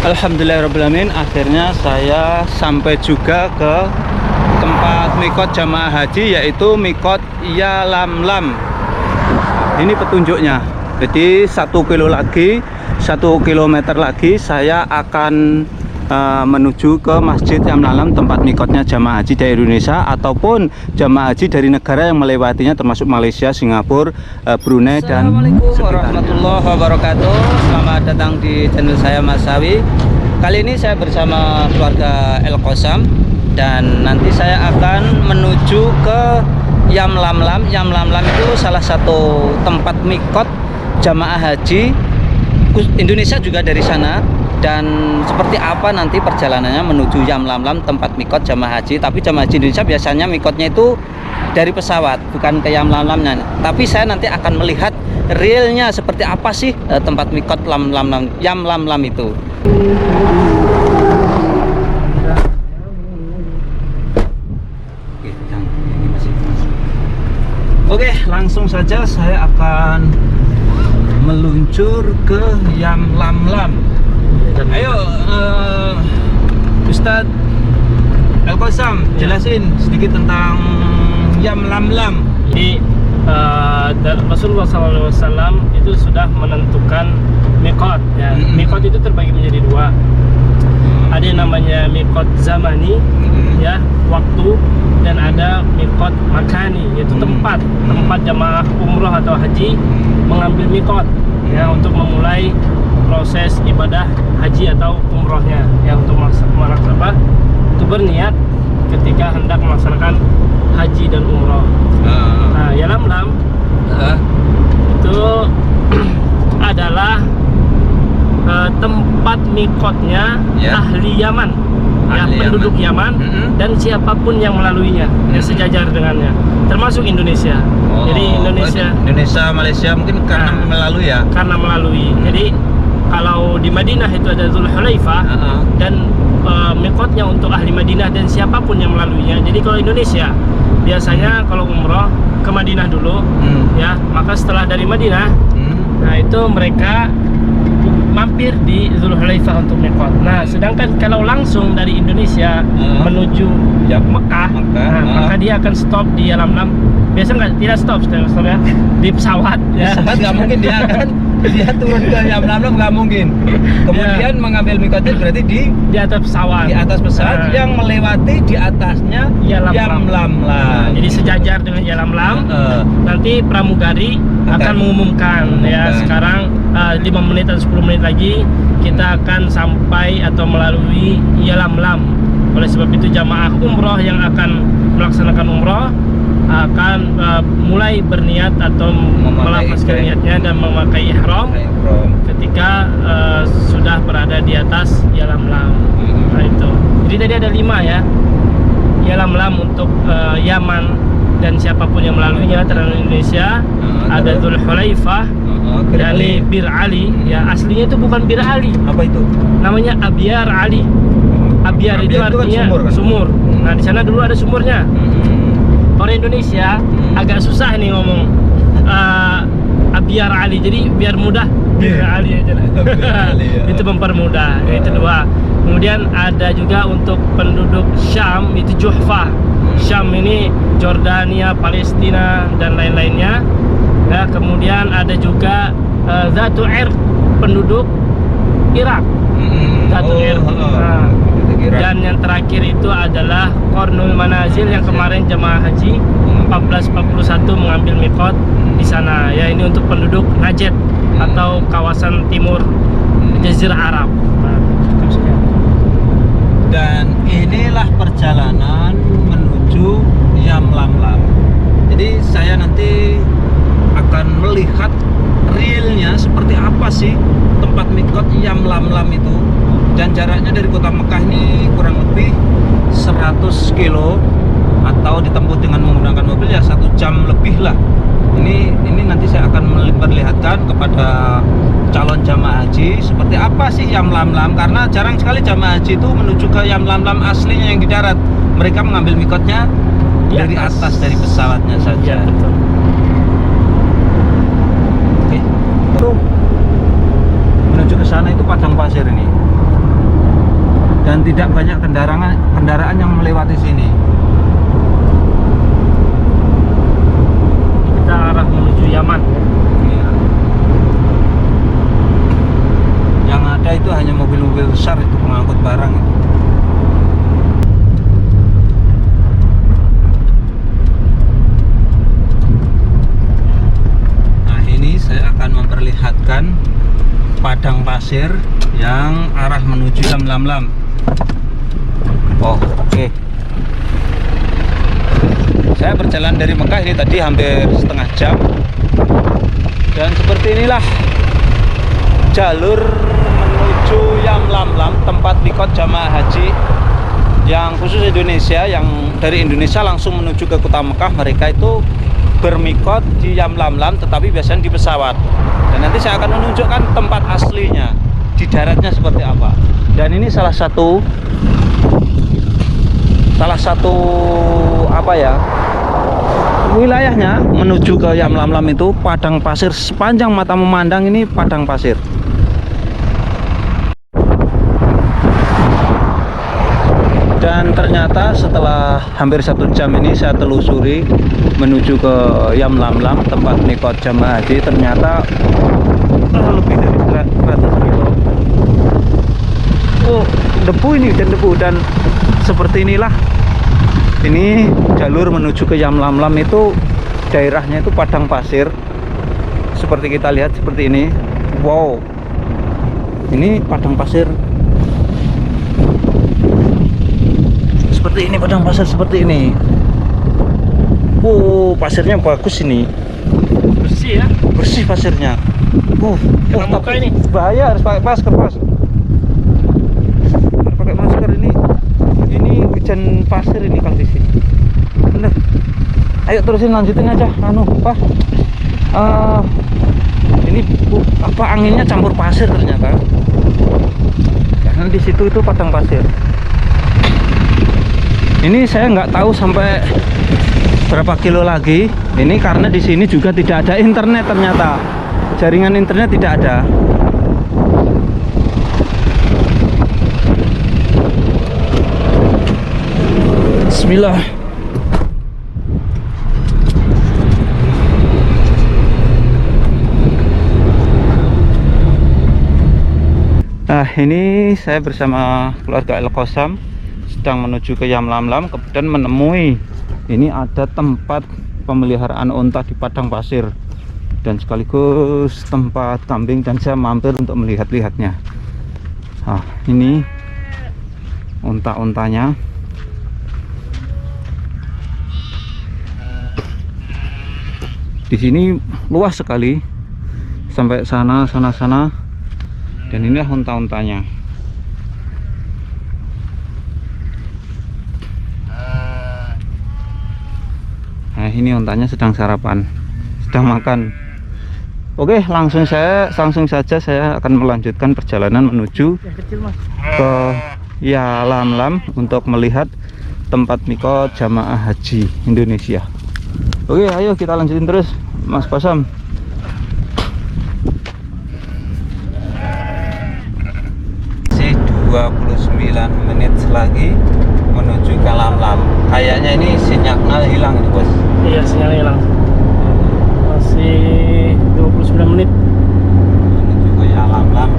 Alhamdulillahirrahmanirrahim, akhirnya saya sampai juga ke tempat mikot jamaah haji, yaitu mikot Yalamlam. Ini petunjuknya. Jadi 1 kilometer lagi saya akan menuju ke Masjid Yalamlam, tempat mikotnya jamaah haji dari Indonesia ataupun jamaah haji dari negara yang melewatinya, termasuk Malaysia, Singapura, Brunei, dan Assalamualaikum warahmatullahi wabarakatuh. Selamat datang di channel saya, Mas Sawi. Kali ini saya bersama keluarga El Qosam dan nanti saya akan menuju ke Yalamlam. Yalamlam itu salah satu tempat mikot jamaah haji Indonesia juga dari sana. Dan seperti apa nanti perjalanannya menuju Yalamlam, tempat mikot jamaah haji. Tapi jamaah haji Indonesia biasanya mikotnya itu dari pesawat, bukan ke Yalamlamnya. Tapi saya nanti akan melihat realnya seperti apa sih tempat mikot Yalamlam itu. Oke, langsung saja saya akan meluncur ke Yalamlam. Ayo, Ustadz El Qosam, jelasin sedikit tentang Yalamlam. Jadi Rasulullah SAW itu sudah menentukan mikot. Ya. Mikot itu terbagi menjadi dua. Ada yang namanya mikot zamani, ya, waktu, dan ada mikot makani, yaitu tempat jamaah umroh atau haji mengambil mikot, ya, untuk memulai proses ibadah haji atau umrohnya, ya, untuk melaksanakan, untuk berniat ketika hendak melaksanakan haji dan umroh. Nah, Yalamlam itu adalah tempat mikotnya ahli Yaman, ya, penduduk Yaman, dan siapapun yang melaluinya, ya, sejajar dengannya, termasuk Indonesia. Jadi Indonesia, Malaysia mungkin karena melalui, ya. Karena melalui. Jadi kalau di Madinah itu ada Dzulhulaifah, dan mikotnya untuk ahli Madinah dan siapapun yang melaluinya. Jadi kalau Indonesia biasanya kalau umroh ke Madinah dulu, ya, maka setelah dari Madinah, nah itu mereka mampir di Dzulhulaifah untuk mikot. Nah, sedangkan kalau langsung dari Indonesia menuju Mekah, maka dia akan stop di Yalamlam. Biasa tidak stop ya, di pesawat, ya. Pesawat nggak mungkin dia turun ke Yalamlam, nggak mungkin. Kemudian mengambil mikotnya berarti di atas pesawat, yang melewati di atasnya Yalamlam. Jadi sejajar dengan Yalamlam. Nanti pramugari akan mengumumkan, ya, sekarang 5 menit atau 10 menit lagi kita akan sampai atau melalui Yalamlam. Oleh sebab itu jamaah umroh yang akan melaksanakan umroh akan mulai berniat atau melafazkan niatnya dan memakai ihram ketika sudah berada di atas Yalamlam. Nah, itu. Jadi tadi ada 5, ya. Yalamlam untuk Yaman dan siapapun yang melaluinya terhadap Indonesia. Ada Dzulhulaifah, dari Bir Ali, ya, aslinya itu bukan Bir Ali. Apa itu? Namanya Abyar Ali. Abyar itu artinya kan sumur. Nah, di sana dulu ada sumurnya. Orang Indonesia agak susah nih ngomong Abyar Ali, jadi biar mudah Bir Ali aja lah. Itu mempermudah. Itu 2. Kemudian ada juga untuk penduduk Syam, itu Juhfah. Syam ini Jordania, Palestina, dan lain-lainnya. Ya, kemudian ada juga Zatul Irq, penduduk Irak. Zatul Irq. Dan yang terakhir itu adalah Qarnul Manazil, yang kemarin jemaah haji 1441 mengambil mikot di sana, ya. Ini untuk penduduk Najd atau kawasan timur Jazirah Arab. Dan inilah perjalanan menuju Yalamlam. Jadi saya nanti akan melihat realnya seperti apa sih tempat mikot Yalamlam itu. Dan jaraknya dari kota Mekah ini kurang lebih 100 kilo, atau ditempuh dengan menggunakan mobil ya 1 jam lebih lah. Ini nanti saya akan memperlihatkan kepada calon jamaah haji seperti apa sih Yalamlam, karena jarang sekali jamaah haji itu menuju ke Yalamlam aslinya yang di darat. Mereka mengambil mikotnya dari atas, dari pesawatnya saja. Ya, betul. Oke. Menuju ke sana itu padang pasir ini. dan tidak banyak kendaraan yang melewati sini. Kita arah menuju Yaman. Iya. Yang ada itu hanya mobil-mobil besar itu pengangkut barang itu. Nah, ini saya akan memperlihatkan padang pasir yang arah menuju Lamlam. Oh, oke. Saya berjalan dari Mekah ini tadi hampir setengah jam. Dan seperti inilah jalur menuju Lamlam, tempat mikot jamaah haji yang khusus Indonesia, yang dari Indonesia langsung menuju ke kota Mekah. Mereka itu bermikot di Lamlam, tetapi biasanya di pesawat. Dan nanti saya akan menunjukkan tempat aslinya di daratnya seperti apa. Dan ini salah satu apa ya, wilayahnya menuju ke Lamlam itu padang pasir. Sepanjang mata memandang ini padang pasir. Dan ternyata setelah hampir 1 jam ini saya telusuri menuju ke Lamlam, tempat mikot jamaah haji, ternyata lebih dari 100 kilo. Oh, debu ini, dan debu. Dan seperti inilah ini jalur menuju ke Lamlam itu, daerahnya itu padang pasir. Seperti kita lihat seperti ini. Wow, ini padang pasir seperti ini, padang pasir seperti ini. Pasirnya bagus ini, Bersih ya. bersih pasirnya. Kena muka tapi ini. bahaya, harus pakai masker, Mas. Harus pakai masker ini. Ini hujan pasir ini kalau di sini. Bener. Ayo terusin, lanjutin aja. Ini apa, anginnya campur pasir ternyata. Karena di situ itu padang pasir. Ini saya nggak tahu sampai berapa kilo lagi. Ini karena di sini juga tidak ada internet ternyata. Jaringan internet tidak ada. Bismillah. Nah, ini saya bersama keluarga Al-Qasam sedang menuju ke Lamlam, kemudian menemui ini ada tempat pemeliharaan unta di padang pasir dan sekaligus tempat kambing, dan saya mampir untuk melihat-lihatnya. Nah, ini unta-untanya. Di sini luas sekali sampai sana. Dan inilah unta-untanya. Nah, ini untanya sedang sarapan, sedang makan. Oke, langsung saja saya akan melanjutkan perjalanan menuju ke Lamlam untuk melihat tempat mikot jamaah haji Indonesia. Oke, ayo kita lanjutin terus, Mas Qasam. Masih 29 menit lagi menuju ke Lamlam. Kayaknya ini sinyal hilang ini, Bos. Iya, sinyal hilang. Masih 29 menit menuju ke Lamlam.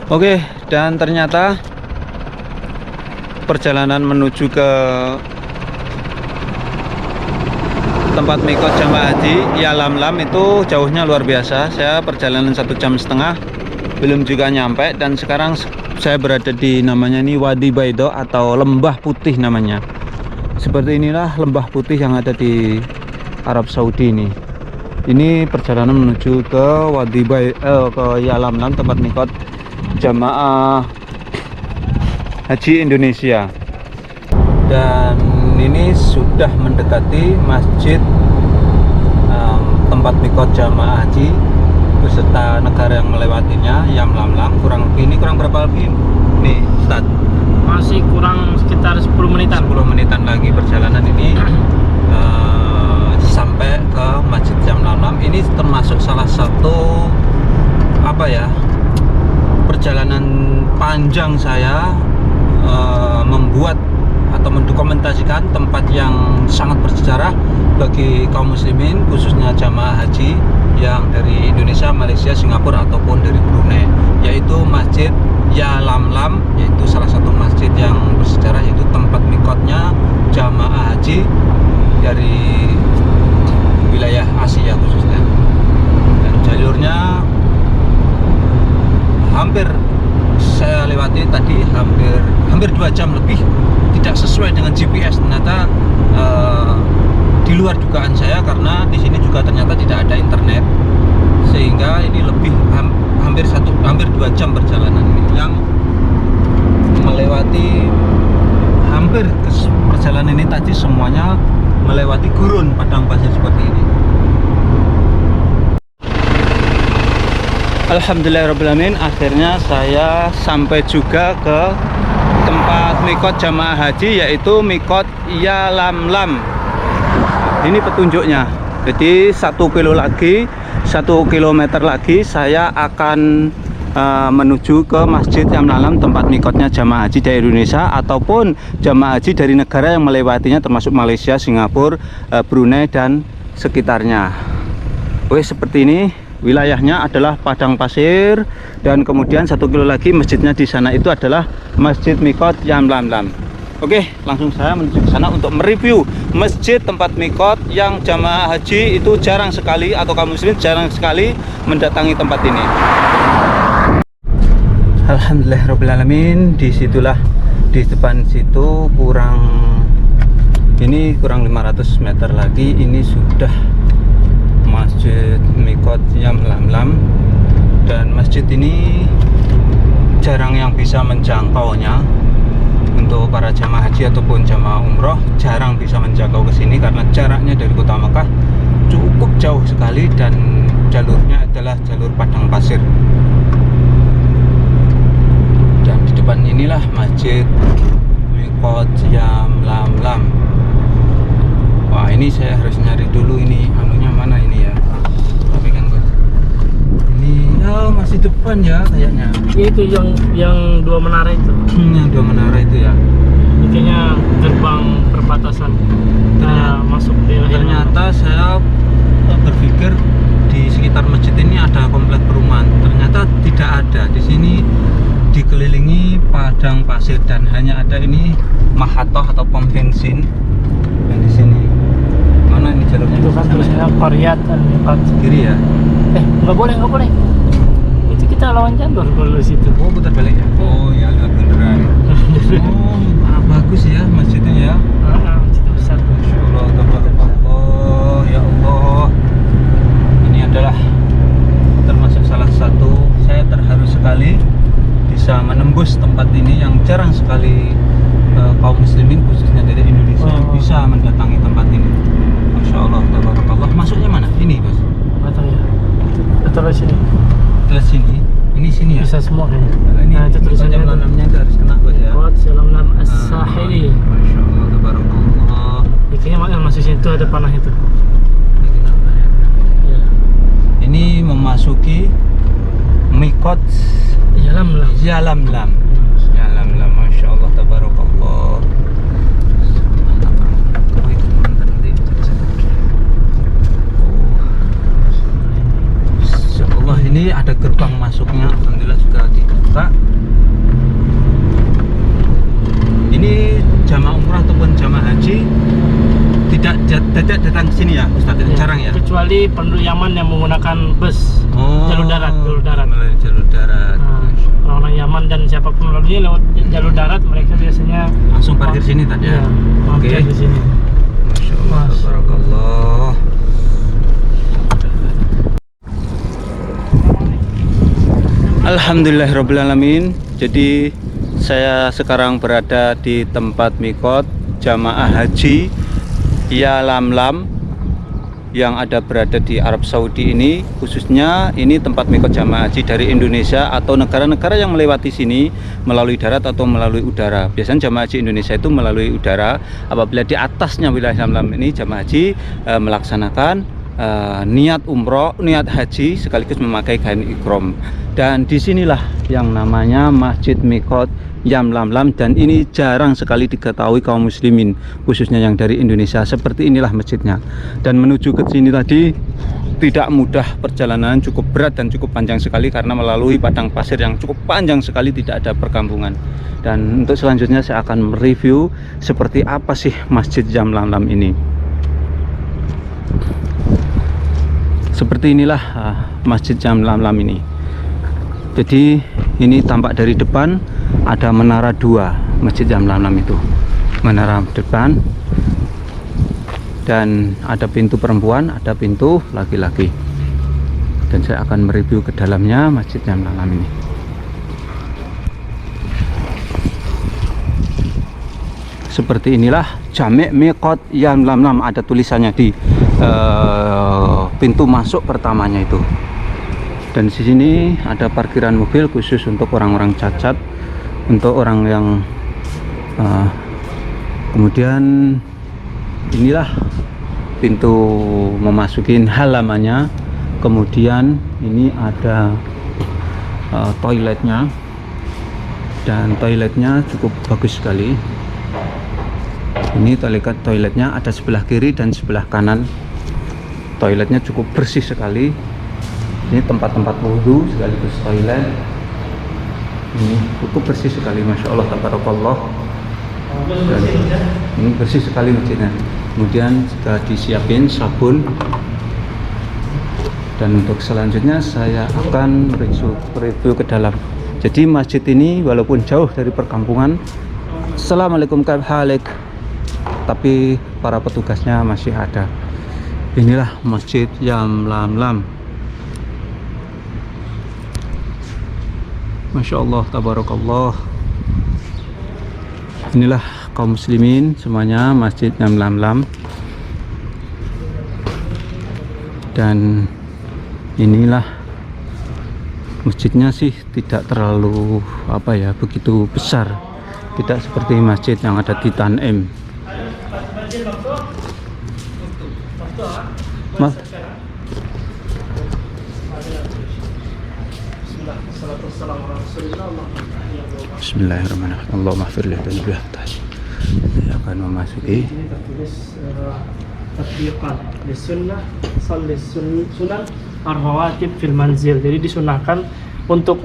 Oke, dan ternyata perjalanan menuju ke tempat mikot jamaah haji Lamlam itu jauhnya luar biasa. Saya perjalanan 1,5 jam belum juga nyampe, dan sekarang saya berada di namanya ini Wadi Baido atau Lembah Putih namanya. Seperti inilah Lembah Putih yang ada di Arab Saudi ini. Ini perjalanan menuju ke ke Lamlam, tempat mikot jamaah haji Indonesia. Dan ini sudah mendekati masjid tempat mikot jamaah haji beserta negara yang melewatinya, Lamlam. Kurang berapa lebih nih, Ustaz? masih kurang sekitar 10 menitan. 10 menitan lagi perjalanan ini sampai ke masjid Lamlam. panjang saya membuat atau mendokumentasikan tempat yang sangat bersejarah bagi kaum muslimin, khususnya jamaah haji yang dari Indonesia, Malaysia, Singapura ataupun dari Brunei, yaitu Masjid Ya Lam Lam, yaitu salah satu masjid yang bersejarah, yaitu tempat mikotnya jamaah haji dari wilayah Asia khususnya. Dan jalurnya hampir saya lewati tadi hampir 2 jam lebih, tidak sesuai dengan GPS. Ternyata di luar dugaan saya, karena di sini juga ternyata tidak ada internet, sehingga ini lebih hampir 2 jam perjalanan ini, yang melewati perjalanan ini tadi semuanya melewati gurun padang pasir seperti ini. Alhamdulillahirrahmanirrahim, akhirnya saya sampai juga ke tempat mikot jamaah haji, yaitu mikot Ya Lam Lam. Ini petunjuknya. Jadi 1 kilometer lagi saya akan menuju ke Masjid Ya Lam Lam, tempat mikotnya jamaah haji dari Indonesia ataupun jamaah haji dari negara yang melewatinya, termasuk Malaysia, Singapura, Brunei dan sekitarnya. Oke, seperti ini. Wilayahnya adalah padang pasir, dan kemudian 1 kilo lagi masjidnya di sana itu adalah Masjid Mikot Ya Lam Lam. Oke, langsung saya menuju ke sana untuk mereview masjid tempat mikot yang jamaah haji itu jarang sekali, atau kaum muslim jarang sekali mendatangi tempat ini. Alhamdulillahirrahmanirrahim. Disitulah, di depan situ kurang 500 meter lagi ini sudah Masjid Mikot Ya Lam Lam. Dan masjid ini jarang yang bisa menjangkaunya. Untuk para jamaah haji ataupun jamaah umroh jarang bisa menjangkau ke sini karena jaraknya dari kota Mekah cukup jauh sekali, dan jalurnya adalah jalur padang pasir. Dan di depan inilah Masjid Mikot Ya Lam Lam. Wah, ini saya harus nyari dulu ini anunya mana ini ya. Tapi kan ini masih depan ya kayaknya. Itu yang 2 menara itu. Yang 2 menara itu ya. Kayaknya gerbang perbatasan masuk daerah. Ternyata saya berpikir di sekitar masjid ini ada komplek perumahan. Ternyata tidak ada. Di sini dikelilingi padang pasir dan hanya ada ini mahatoh atau pom bensin yang di sini. Mana ini jalurnya? Itu kan tulisannya Qaryat Al-Miqat. Kiri ya? Nggak boleh. Itu kita lawan jalur kalau di situ. Oh, putar balik ya? Oh ya, lihat beneran. Oh, bagus ya masjidnya ya. Masjid besar. Masya Allah, tabarakallah, ya Allah. Ini adalah termasuk salah satu, saya terharu sekali bisa menembus tempat ini yang jarang sekali kaum muslimin khususnya dari Indonesia yang bisa mendatangi tempat ini. Masya Allah, tabarakallah. Masuknya mana? Ini, Bos? Nggak tahu ya. Terus sini. Terus sini? Ini sini ya? Bisa semua kayaknya. Ini, Nah, itu tulisannya Jam Lamlamnya itu harus kena, Bos ya? Mikot Ya Lam Lam As-Sahili. Masya Allah, tabarakallah. Kayaknya makanya masuk sini tuh ada panah itu. Ini kenapa ya? Ya. Ini memasuki Mikot Ya Lam Lam. Ya Lam Lam. Ya Lam Lam, Masya Allah, tabarakallah. Oh, itu mantan nanti. Masya Allah, ini ada gerbang masuknya. Alhamdulillah sudah dibuka. Ini jamaah umrah ataupun jamaah haji tidak datang ke sini ya, Ustaz? Jarang ya? Kecuali penduduk Yaman yang menggunakan bus. Jalur darat. Melalui jalur darat. Orang-orang Yaman dan siapapun melalui lewat jalur darat, mereka biasanya Langsung parkir sini tadi ya? Oke. Di sini. Masya Allah, tabarakallah. Alhamdulillahirrahmanirrahim. Jadi saya sekarang berada di tempat mikot jamaah haji Ya Lam Lam yang berada di Arab Saudi ini. Khususnya ini tempat mikot jamaah haji dari Indonesia atau negara-negara yang melewati sini melalui darat atau melalui udara. Biasanya jamaah haji Indonesia itu melalui udara. Apabila di atasnya wilayah Lam Lam ini jamaah haji melaksanakan niat umroh, niat haji sekaligus memakai kain ihram. Dan disinilah yang namanya Masjid Miqat Yamlamlam, dan ini jarang sekali diketahui kaum muslimin, khususnya yang dari Indonesia. Seperti inilah masjidnya. Dan menuju ke sini tadi tidak mudah, perjalanan cukup berat dan cukup panjang sekali karena melalui padang pasir yang cukup panjang sekali, tidak ada perkampungan. Dan untuk selanjutnya saya akan mereview seperti apa sih Masjid Yamlamlam ini. Seperti inilah Masjid Yamlamlam ini. Jadi ini tampak dari depan ada menara 2 Masjid Yamlamlam itu. Menara depan, dan ada pintu perempuan, ada pintu laki-laki. Dan saya akan mereview ke dalamnya Masjid Yamlamlam ini. Seperti inilah Jami' Miqat Yamlamlam, ada tulisannya di pintu masuk pertamanya itu. Dan di sini ada parkiran mobil khusus untuk orang-orang cacat, untuk orang yang kemudian inilah pintu memasukin halamannya. Kemudian ini ada toiletnya, dan toiletnya cukup bagus sekali. Ini toiletnya ada sebelah kiri dan sebelah kanan. Toiletnya cukup bersih sekali. Ini tempat-tempat wudhu sekaligus toilet. Ini cukup bersih sekali, masya Allah, tabarakallah. Dan ini bersih sekali masjidnya. Kemudian sudah disiapin sabun. Dan untuk selanjutnya saya akan review ke dalam. Jadi masjid ini walaupun jauh dari perkampungan, assalamualaikum kaibhalik, tapi para petugasnya masih ada. Inilah Masjid Yamlamlam. Masya Allah, tabarakallah. Inilah kaum muslimin semuanya, Masjid Yamlamlam. Dan inilah masjidnya sih tidak terlalu begitu besar, tidak seperti masjid yang ada di Tanem. Mas, Bismillahirrahmanirrahim. Allahumma ighfir li dhanbi saya akan memasuki. Ini tertulis tatbiqan lisunnah sallis sunan ar-rawatib fil manzil. Jadi disunahkan untuk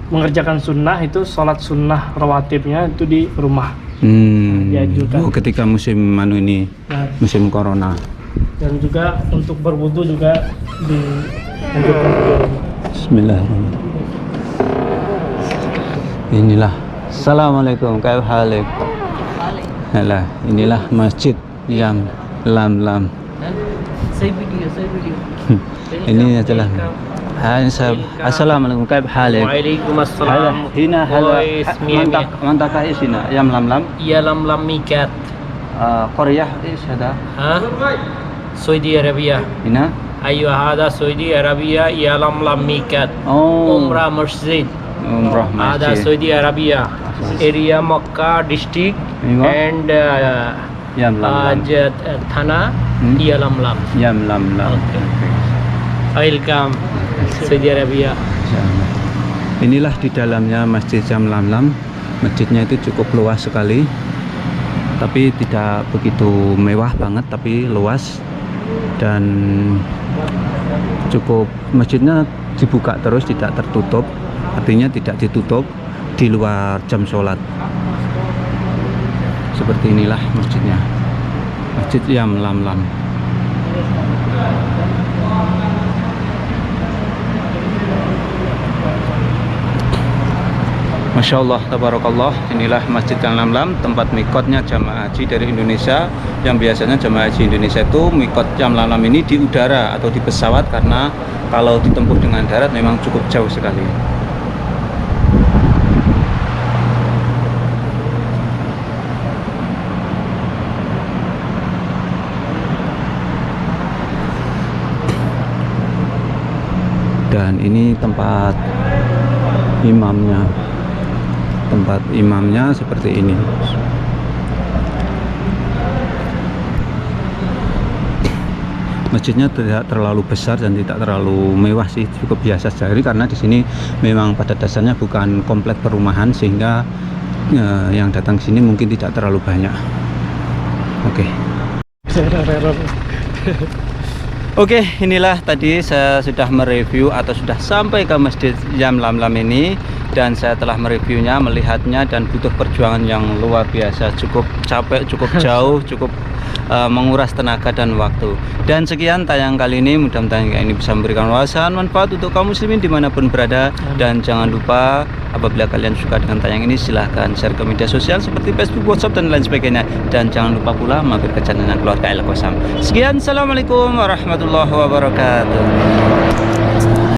mengerjakan sunnah itu, sholat sunnah rawatibnya itu di rumah. Diajukan. Ketika musim ini, musim corona. Dan juga untuk berwudu juga dianjurkan di rumah. Bismillahirrahmanirrahim. Inilah, assalamualaikum kaibhalik. Halah, inilah Masjid Yamlamlam. Saya video. Ini adalah assalamualaikum kaibhalik. Waalaikumsalam. Hina mantakah isina Yamlamlam. Yamlamlam Miqat. Qaryah is hada. Saudi Arabia. Hina. أيوة هذا سعودي عربية يلملم ميقات Oh. عمرة مسجد Umrah هذا masjid. سعودي عربية area Makkah district أيوة. and Yamlamlam. Thana Yamlamlam. Yamlamlam. Welcome Saudi Arabia. Inilah di dalamnya Masjid Yamlamlam. Masjidnya itu cukup luas sekali, tapi tidak begitu mewah banget, tapi luas. Dan cukup, masjidnya dibuka terus, tidak tertutup, artinya tidak ditutup di luar jam sholat. Seperti inilah masjidnya, Masjid Yamlamlam. Masya Allah, tabarakallah. Inilah Masjid Yamlamlam, tempat mikotnya jamaah haji dari Indonesia. Yang biasanya jamaah haji Indonesia itu mikot Yamlamlam ini di udara atau di pesawat, karena kalau ditempuh dengan darat memang cukup jauh sekali. Dan ini tempat imamnya. Tempat imamnya seperti ini. masjidnya tidak terlalu besar dan tidak terlalu mewah sih, cukup biasa saja. Karena di sini memang pada dasarnya bukan komplek perumahan, sehingga yang datang sini mungkin tidak terlalu banyak. Oke. Oke, inilah tadi saya sudah mereview atau sudah sampai ke Masjid Yam Lam Lam ini, dan saya telah mereviewnya, melihatnya, dan butuh perjuangan yang luar biasa, cukup capek, cukup jauh, cukup menguras tenaga dan waktu. Dan sekian tayang kali ini, mudah-mudahan ini bisa memberikan wawasan manfaat untuk kaum muslimin dimanapun berada. Dan jangan lupa, apabila kalian suka dengan tayang ini, silahkan share ke media sosial seperti Facebook, WhatsApp, dan lain sebagainya. Dan jangan lupa pula mampir ke channel keluarga El Qosam. Sekian, assalamualaikum warahmatullahi wabarakatuh.